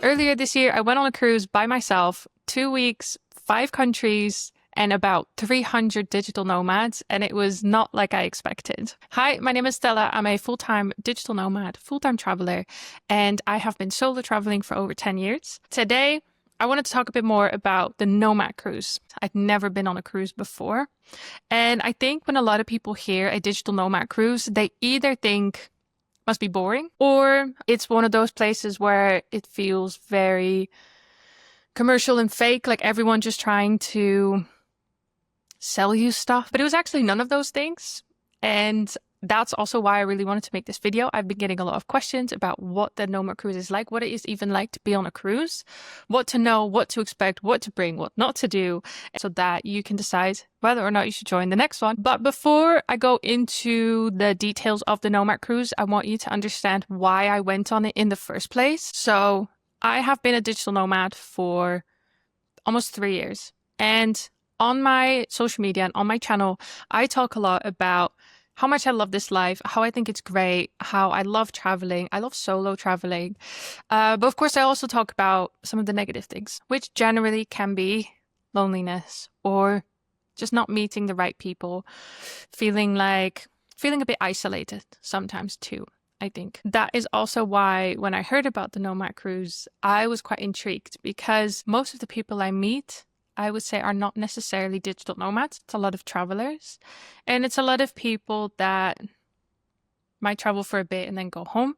Earlier this year, I went on a cruise by myself, 2 weeks, 5 countries, and about 300 digital nomads, and it was not like I expected. Hi, my name is Stella. I'm a full-time digital nomad, full-time traveler, and I have been solo traveling for over 10 years. Today, I wanted to talk a bit more about the Nomad Cruise. I'd never been on a cruise before, and I think when a lot of people hear a digital nomad cruise, they either think must be boring, or it's one of those places where it feels very commercial and fake, like everyone just trying to sell you stuff. But it was actually none of those things. And that's also why I really wanted to make this video. I've been getting a lot of questions about what the Nomad Cruise is like, what it is even like to be on a cruise, what to know, what to expect, what to bring, what not to do, so that you can decide whether or not you should join the next one. But before I go into the details of the Nomad Cruise, I want you to understand why I went on it in the first place. So I have been a digital nomad for almost 3 years. And on my social media and on my channel, I talk a lot about how much I love this life, how I think it's great, how I love traveling. I love solo traveling. But of course, I also talk about some of the negative things, which generally can be loneliness or just not meeting the right people, feeling a bit isolated sometimes too. I think that is also why when I heard about the Nomad Cruise, I was quite intrigued, because most of the people I meet, I would say, are not necessarily digital nomads. It's a lot of travelers, and it's a lot of people that might travel for a bit and then go home.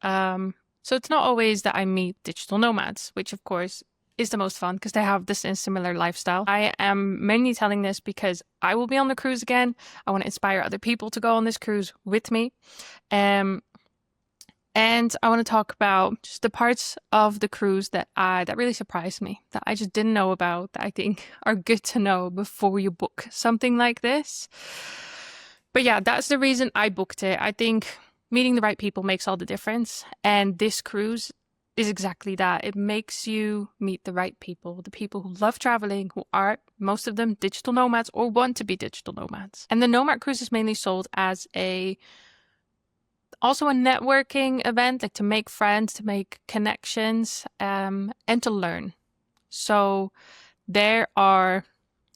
So it's not always that I meet digital nomads, which of course is the most fun because they have this similar lifestyle. I am mainly telling this because I will be on the cruise again. I want to inspire other people to go on this cruise with me. And I want to talk about just the parts of the cruise that really surprised me, that I just didn't know about, that I think are good to know before you book something like this. But yeah, that's the reason I booked it. I think meeting the right people makes all the difference. And this cruise is exactly that. It makes you meet the right people, the people who love traveling, who are, most of them, digital nomads or want to be digital nomads. And the Nomad Cruise is mainly sold as also a networking event, like to make friends, to make connections, and to learn. So there are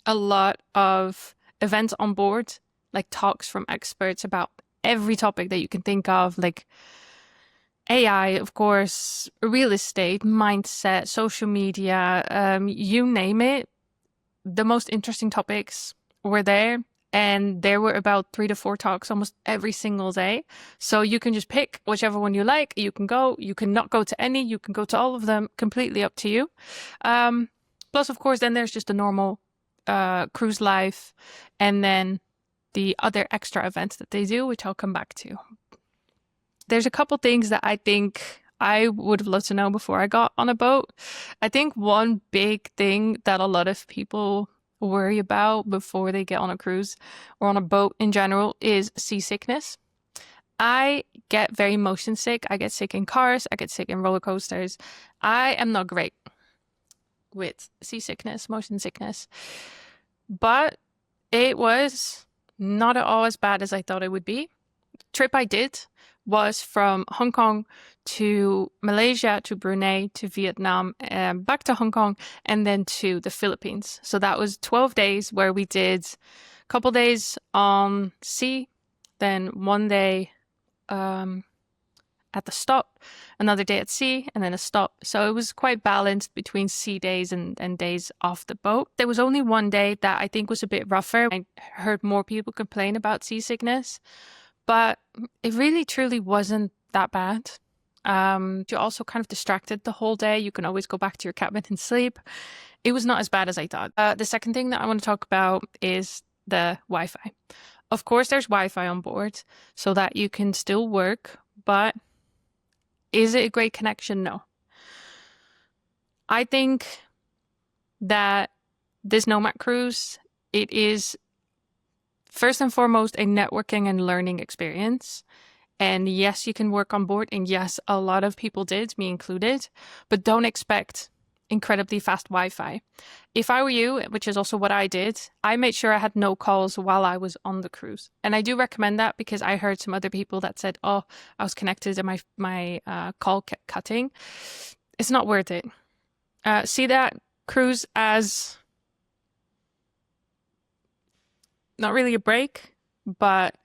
a lot of events on board, like talks from experts about every topic that you can think of, like AI, of course, real estate, mindset, social media, you name it. The most interesting topics were there. And there were about 3 to 4 talks almost every single day. So you can just pick whichever one you like. You can go, you can not go to any, you can go to all of them, completely up to you. Plus, of course, then there's just the normal cruise life, and then the other extra events that they do, which I'll come back to. There's a couple things that I think I would have loved to know before I got on a boat. I think one big thing that a lot of people worry about before they get on a cruise or on a boat in general is seasickness. I get very motion sick. I get sick in cars. I get sick in roller coasters. I am not great with seasickness, motion sickness. But it was not at all as bad as I thought it would be. The trip I did was from Hong Kong to Malaysia, to Brunei, to Vietnam, and back to Hong Kong, and then to the Philippines. So that was 12 days where we did a couple days on sea, then one day at the stop, another day at sea, and then a stop. So it was quite balanced between sea days and days off the boat. There was only one day that I think was a bit rougher. I heard more people complain about seasickness, but it really truly wasn't that bad. You're also kind of distracted the whole day. You can always go back to your cabin and sleep. It was not as bad as I thought. The second thing that I want to talk about is the Wi-Fi. Of course, there's Wi-Fi on board so that you can still work, but is it a great connection? No. I think that this Nomad Cruise, it is first and foremost a networking and learning experience. And yes, you can work on board. And yes, a lot of people did, me included. But don't expect incredibly fast Wi-Fi. If I were you, which is also what I did, I made sure I had no calls while I was on the cruise. And I do recommend that because I heard some other people that said, oh, I was connected and my call kept cutting. it's not worth it. See that cruise as not really a break, but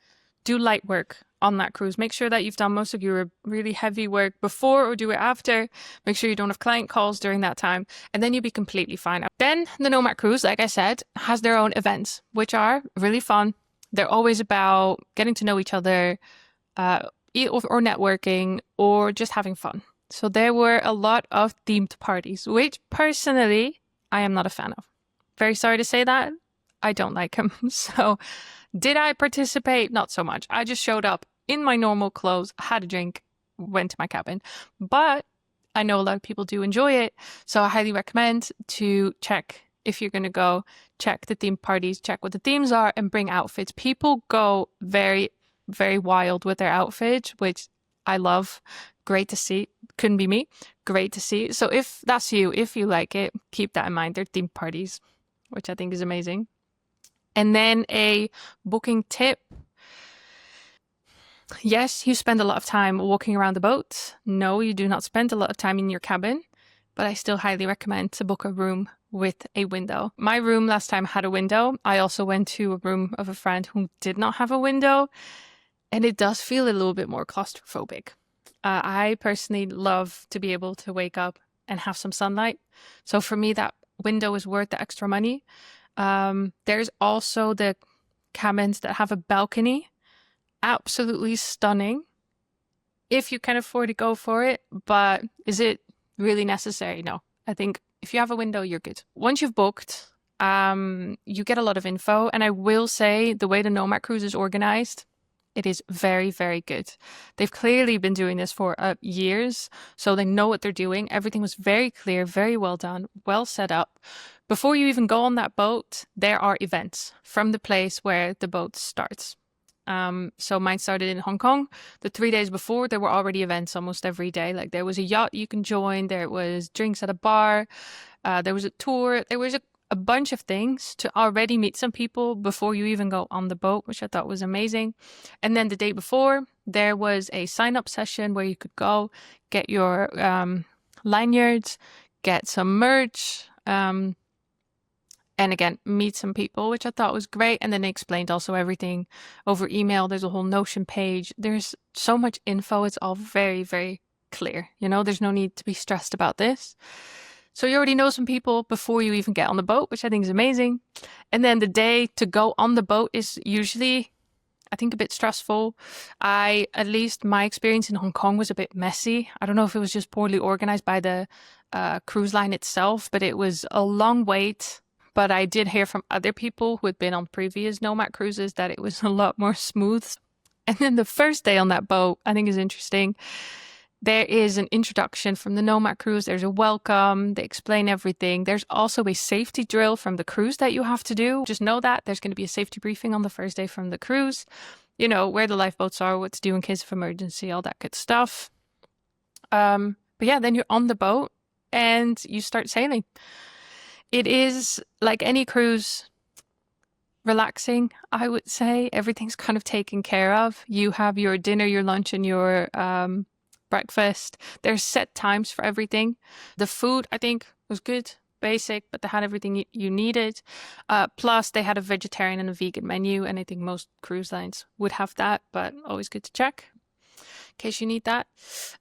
do light work on that cruise. Make sure that you've done most of your really heavy work before or do it after. Make sure you don't have client calls during that time, and then you'll be completely fine. Then the Nomad Cruise, like I said, has their own events, which are really fun. They're always about getting to know each other, or networking, or just having fun. So there were a lot of themed parties, which personally I am not a fan of. Very sorry to say that. I don't like them. So did I participate? Not so much. I just showed up in my normal clothes, had a drink, went to my cabin. But I know a lot of people do enjoy it. So I highly recommend to check if you're going to go, check the theme parties, check what the themes are, and bring outfits. People go very, very wild with their outfits, which I love. Great to see. Couldn't be me. Great to see. So if that's you, if you like it, keep that in mind. They're theme parties, which I think is amazing. And then a booking tip. Yes, you spend a lot of time walking around the boat. No, you do not spend a lot of time in your cabin, but I still highly recommend to book a room with a window. My room last time had a window. I also went to a room of a friend who did not have a window, and it does feel a little bit more claustrophobic. I personally love to be able to wake up and have some sunlight. So for me, that window is worth the extra money. There's also the cabins that have a balcony. Absolutely stunning. If you can afford to go for it, but is it really necessary? No. I think if you have a window, you're good. Once you've booked, you get a lot of info. And I will say the way the Nomad Cruise is organized, it is very, very good. They've clearly been doing this for years, so they know what they're doing. Everything was very clear, very well done, well set up. Before you even go on that boat, there are events from the place where the boat starts. So mine started in Hong Kong. The 3 days before, there were already events almost every day. Like there was a yacht you can join, there was drinks at a bar, there was a tour, there was a bunch of things to already meet some people before you even go on the boat, which I thought was amazing. And then the day before, there was a sign-up session where you could go get your lanyards, get some merch, and again, meet some people, which I thought was great. And then they explained also everything over email. There's a whole Notion page. There's so much info. It's all very, very clear. You know, there's no need to be stressed about this. So you already know some people before you even get on the boat, which I think is amazing. And then the day to go on the boat is usually, I think, a bit stressful. At least my experience in Hong Kong was a bit messy. I don't know if it was just poorly organized by the cruise line itself, but it was a long wait. But I did hear from other people who had been on previous Nomad cruises that it was a lot more smooth. And then the first day on that boat, I think is interesting. There is an introduction from the Nomad Cruise. There's a welcome. They explain everything. There's also a safety drill from the cruise that you have to do. Just know that there's going to be a safety briefing on the first day from the cruise. You know, where the lifeboats are, what to do in case of emergency, all that good stuff. But yeah, then you're on the boat and you start sailing. It is like any cruise, relaxing, I would say. Everything's kind of taken care of. You have your dinner, your lunch, and your breakfast. There's set times for everything. The food, I think, was good, basic, but they had everything you needed. Plus, they had a vegetarian and a vegan menu, and I think most cruise lines would have that, but always good to check in case you need that.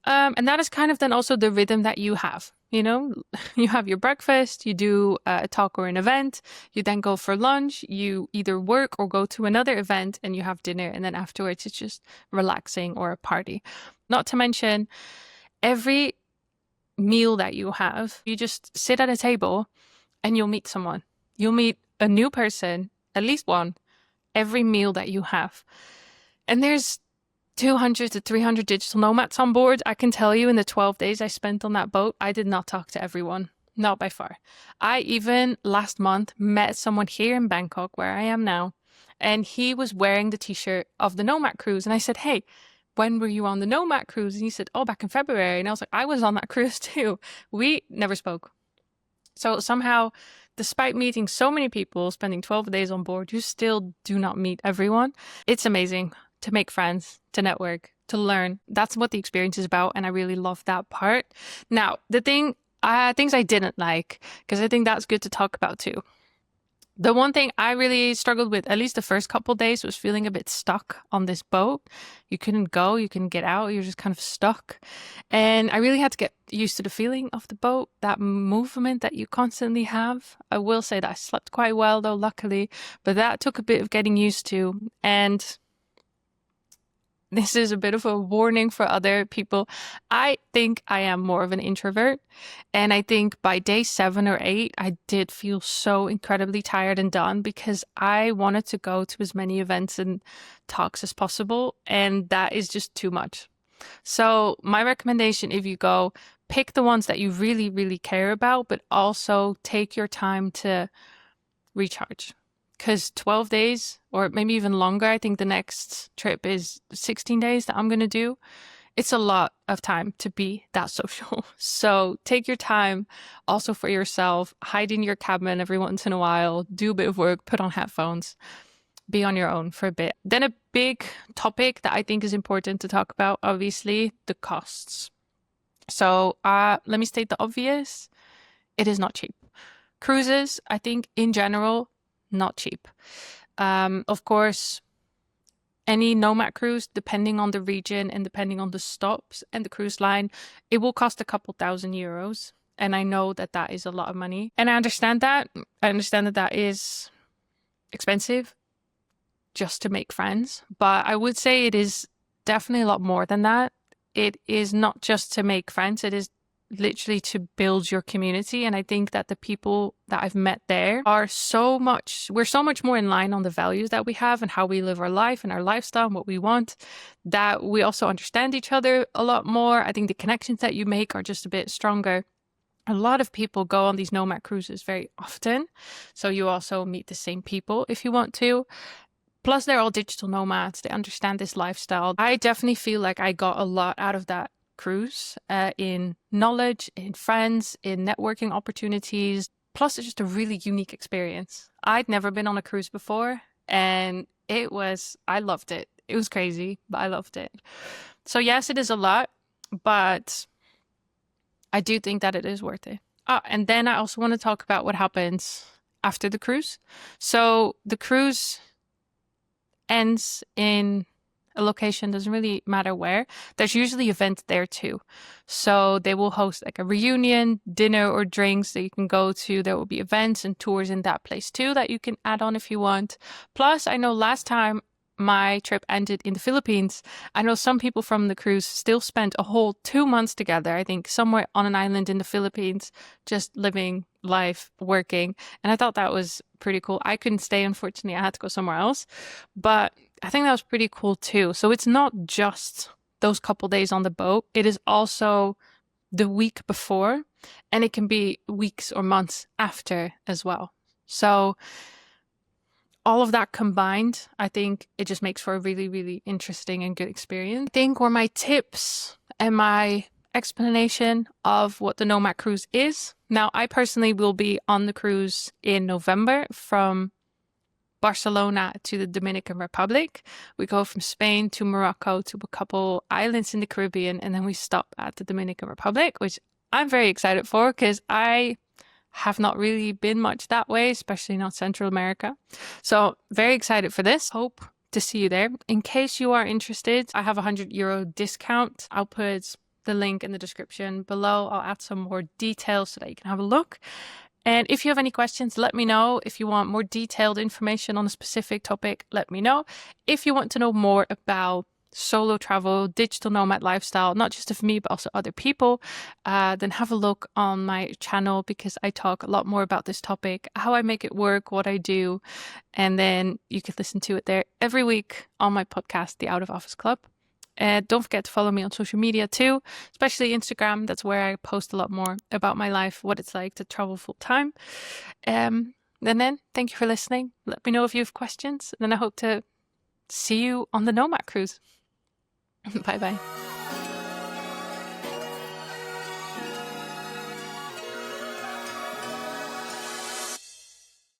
And that is kind of then also the rhythm that you have. You know, you have your breakfast, you do a talk or an event, you then go for lunch, you either work or go to another event, and you have dinner, and then afterwards it's just relaxing or a party. Not to mention, every meal that you have, you just sit at a table and you'll meet someone. You'll meet a new person, at least one, every meal that you have. And there's 200 to 300 digital nomads on board. I can tell you in the 12 days I spent on that boat, I did not talk to everyone. Not by far. I even last month met someone here in Bangkok, where I am now, and he was wearing the t-shirt of the Nomad Cruise. And I said, hey, when were you on the Nomad Cruise? And he said, oh, back in February. And I was like, I was on that cruise too. We never spoke. So somehow, despite meeting so many people, spending 12 days on board, you still do not meet everyone. It's amazing to make friends, to network, to learn. That's what the experience is about, and I really love that part. Now, the things I didn't like, because I think that's good to talk about too. The one thing I really struggled with, at least the first couple days, was feeling a bit stuck on this boat. You couldn't go, you couldn't get out, you're just kind of stuck. And I really had to get used to the feeling of the boat, that movement that you constantly have. I will say that I slept quite well though, luckily, but that took a bit of getting used to. And this is a bit of a warning for other people. I think I am more of an introvert. And I think by day 7 or 8, I did feel so incredibly tired and done because I wanted to go to as many events and talks as possible. And that is just too much. So my recommendation, if you go, pick the ones that you really, really care about, but also take your time to recharge. Because 12 days or maybe even longer, I think the next trip is 16 days that I'm going to do. It's a lot of time to be that social. So take your time also for yourself. Hide in your cabin every once in a while. Do a bit of work. Put on headphones. Be on your own for a bit. Then a big topic that I think is important to talk about, obviously, the costs. So let me state the obvious. It is not cheap. Cruises, I think in general, not cheap. Of course, any Nomad cruise, depending on the region and depending on the stops and the cruise line, it will cost a couple €1,000. And I know that that is a lot of money. And I understand that. I understand that that is expensive just to make friends. But I would say it is definitely a lot more than that. It is not just to make friends. It is literally to build your community. And I think that the people that I've met there are we're so much more in line on the values that we have and how we live our life and our lifestyle and what we want, that we also understand each other a lot more. I think the connections that you make are just a bit stronger. A lot of people go on these Nomad cruises very often. So you also meet the same people if you want to. Plus, they're all digital nomads. They understand this lifestyle. I definitely feel like I got a lot out of that cruise, in knowledge, in friends, in networking opportunities. Plus, it's just a really unique experience. I'd never been on a cruise before, and I loved it. It was crazy, but I loved it. So yes, it is a lot, but I do think that it is worth it. And then I also want to talk about what happens after the cruise. So the cruise ends in a location, doesn't really matter where. There's usually events there too. So they will host like a reunion, dinner or drinks that you can go to. There will be events and tours in that place too that you can add on if you want. Plus, I know last time my trip ended in the Philippines, I know some people from the cruise still spent a whole 2 months together, I think somewhere on an island in the Philippines, just living life, working. And I thought that was pretty cool. I couldn't stay, unfortunately. I had to go somewhere else. But I think that was pretty cool too. So it's not just those couple days on the boat. It is also the week before, and it can be weeks or months after as well. So all of that combined, I think it just makes for a really, really interesting and good experience. I think where my tips and my explanation of what the Nomad Cruise is. Now, I personally will be on the cruise in November from Barcelona to the Dominican Republic. We go from Spain to Morocco to a couple islands in the Caribbean, and then we stop at the Dominican Republic, which I'm very excited for because I have not really been much that way, especially not Central America. So very excited for this. Hope to see you there. In case you are interested, I have a €100 discount. I'll put the link in the description below. I'll add some more details so that you can have a look. And if you have any questions, let me know. If you want more detailed information on a specific topic, let me know. If you want to know more about solo travel, digital nomad lifestyle, not just of me, but also other people, then have a look on my channel because I talk a lot more about this topic, how I make it work, what I do. And then you can listen to it there every week on my podcast, The Out of Office Club. And don't forget to follow me on social media too, especially Instagram. That's where I post a lot more about my life, what it's like to travel full time. And then thank you for listening. Let me know if you have questions. And then I hope to see you on the Nomad Cruise. Bye bye.